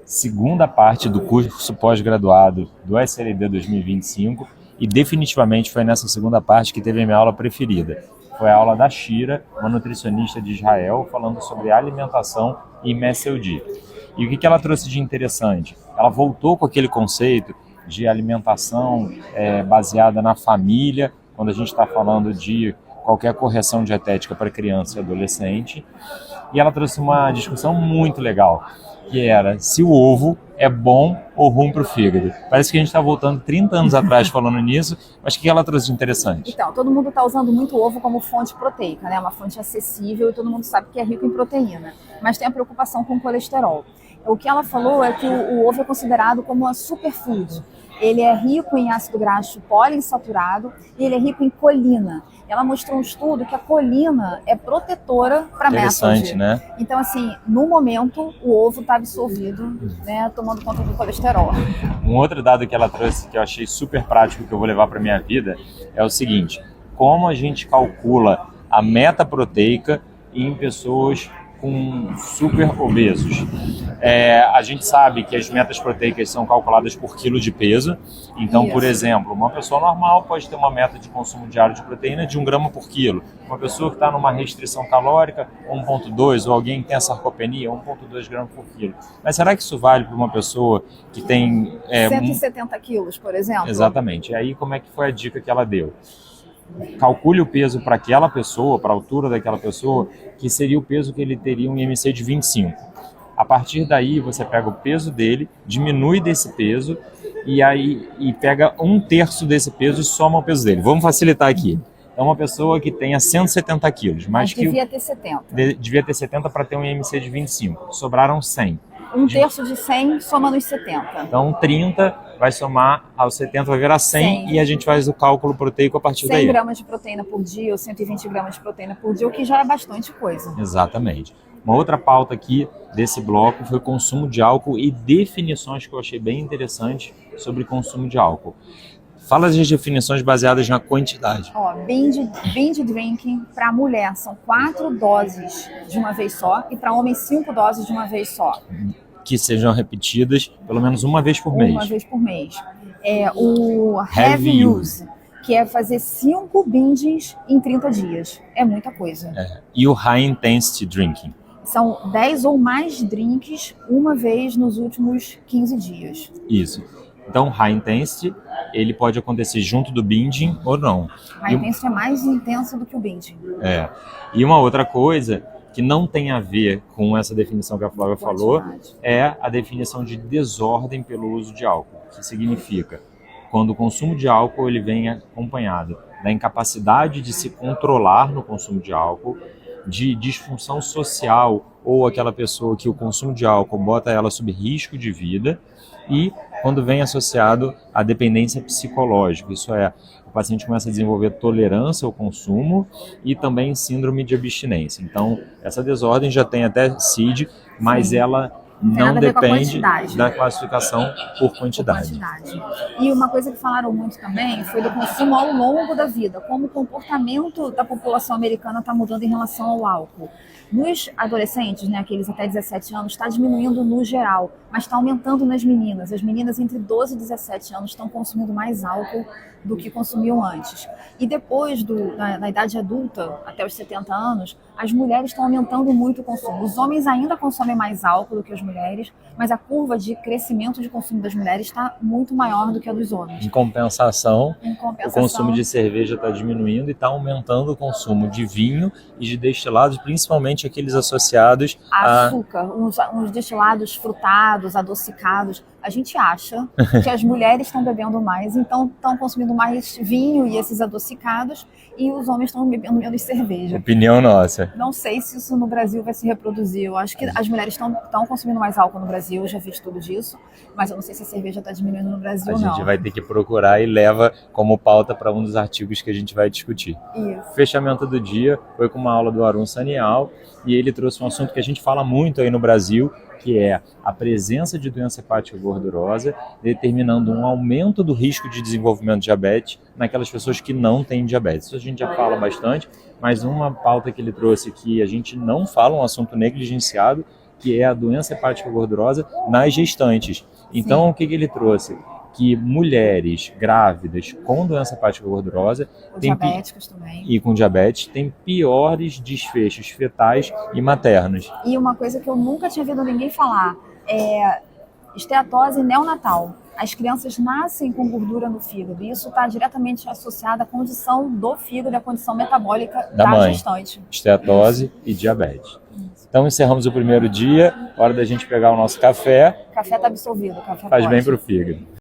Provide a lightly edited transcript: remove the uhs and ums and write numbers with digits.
segunda parte do curso pós-graduado do SLD 2025 e definitivamente foi nessa segunda parte que teve a minha aula preferida. Foi a aula da Shira, uma nutricionista de Israel, falando sobre alimentação e MSLD. E o que ela trouxe de interessante? Ela voltou com aquele conceito de alimentação baseada na família, quando a gente está falando de qualquer correção dietética para criança e adolescente. E ela trouxe uma discussão muito legal, que era se o ovo é bom ou ruim para o fígado. Parece que a gente está voltando 30 anos atrás falando nisso, mas o que ela trouxe de interessante? Então, todo mundo está usando muito ovo como fonte proteica, né? Uma fonte acessível e todo mundo sabe que é rico em proteína, mas tem a preocupação com o colesterol. O que ela falou é que o ovo é considerado como uma superfood. Ele é rico em ácido graxo poliinsaturado e ele é rico em colina. Ela mostrou um estudo que a colina é protetora para Interessante, né? Então, assim, no momento, o ovo está absorvido, né, tomando conta do colesterol. Um outro dado que ela trouxe, que eu achei super prático, que eu vou levar para minha vida, é o seguinte: como a gente calcula a meta proteica em pessoas com super obesos. A gente sabe que as metas proteicas são calculadas por quilo de peso. Então, Isso. Por exemplo, uma pessoa normal pode ter uma meta de consumo diário de proteína de 1 grama por quilo. Uma pessoa que está numa restrição calórica, 1,2, ou alguém que tem a sarcopenia, 1,2 gramas por quilo. Mas será que isso vale para uma pessoa que tem... 170 quilos, por exemplo? Exatamente. E aí, como é que foi a dica que ela deu? Calcule o peso para aquela pessoa, para a altura daquela pessoa, que seria o peso que ele teria um IMC de 25. A partir daí, você pega o peso dele, diminui desse peso e pega 1/3 desse peso e soma o peso dele. Vamos facilitar aqui. É uma pessoa que tenha 170 quilos. Mas devia ter 70. Devia ter 70 para ter um IMC de 25. Sobraram 100. 1/3 de 100 soma nos 70. Então, 30 vai somar aos 70, vai virar 100 e a gente faz o cálculo proteico a partir daí. 100 gramas de proteína por dia ou 120 gramas de proteína por dia, o que já é bastante coisa. Exatamente. Uma outra pauta aqui desse bloco foi o consumo de álcool e definições que eu achei bem interessante sobre consumo de álcool. Fala as definições baseadas na quantidade. Binge drinking para mulher são 4 doses de uma vez só e para homem 5 doses de uma vez só. Que sejam repetidas pelo menos uma vez por mês. Uma vez por mês. O heavy use, que é fazer 5 binges em 30 dias. É muita coisa. E o high intensity drinking. São 10 ou mais drinks uma vez nos últimos 15 dias. Isso. Então, high intensity, ele pode acontecer junto do binging ou não. High intensity é mais intenso do que o binging. E uma outra coisa que não tem a ver com essa definição que a Flávia falou, é a definição de desordem pelo uso de álcool, que significa quando o consumo de álcool ele vem acompanhado da incapacidade de se controlar no consumo de álcool, de disfunção social ou aquela pessoa que o consumo de álcool bota ela sob risco de vida e quando vem associado à dependência psicológica, isso é, o paciente começa a desenvolver tolerância ao consumo e também síndrome de abstinência. Então, essa desordem já tem até CID, mas ela não depende da classificação por quantidade. E uma coisa que falaram muito também foi do consumo ao longo da vida, como o comportamento da população americana está mudando em relação ao álcool. Nos adolescentes, né, aqueles até 17 anos, está diminuindo no geral, mas está aumentando nas meninas. As meninas entre 12 e 17 anos estão consumindo mais álcool do que consumiam antes. E depois na idade adulta, até os 70 anos, as mulheres estão aumentando muito o consumo. Os homens ainda consomem mais álcool do que as mulheres, mas a curva de crescimento de consumo das mulheres está muito maior do que a dos homens. Em compensação, o consumo de cerveja está diminuindo e está aumentando o consumo de vinho e de destilados, principalmente aqueles associados a açúcar, uns destilados frutados, adocicados. A gente acha que as mulheres estão bebendo mais, então estão consumindo mais vinho e esses adocicados, e os homens estão bebendo menos cerveja. Opinião nossa. Não sei se isso no Brasil vai se reproduzir. Eu acho que as mulheres estão consumindo mais álcool no Brasil, eu já vi estudo disso, mas eu não sei se a cerveja está diminuindo no Brasil ou não. A gente vai ter que procurar e leva como pauta para um dos artigos que a gente vai discutir. Isso. Fechamento do dia foi com uma aula do Arun Sanyal, e ele trouxe um assunto que a gente fala muito aí no Brasil, que é a presença de doença hepática gordurosa, determinando um aumento do risco de desenvolvimento de diabetes naquelas pessoas que não têm diabetes. Isso a gente já fala bastante, mas uma pauta que ele trouxe que a gente não fala, um assunto negligenciado, que é a doença hepática gordurosa nas gestantes. Então, o que ele trouxe? Que mulheres grávidas com doença hepática gordurosa diabéticas também. E com diabetes têm piores desfechos fetais e maternos. E uma coisa que eu nunca tinha ouvido ninguém falar é esteatose neonatal. As crianças nascem com gordura no fígado e isso está diretamente associado à condição do fígado e à condição metabólica da mãe, gestante. Esteatose e diabetes. Então encerramos o primeiro dia, hora da gente pegar o nosso café. O café está absolvido. Café faz pode. bem para o fígado.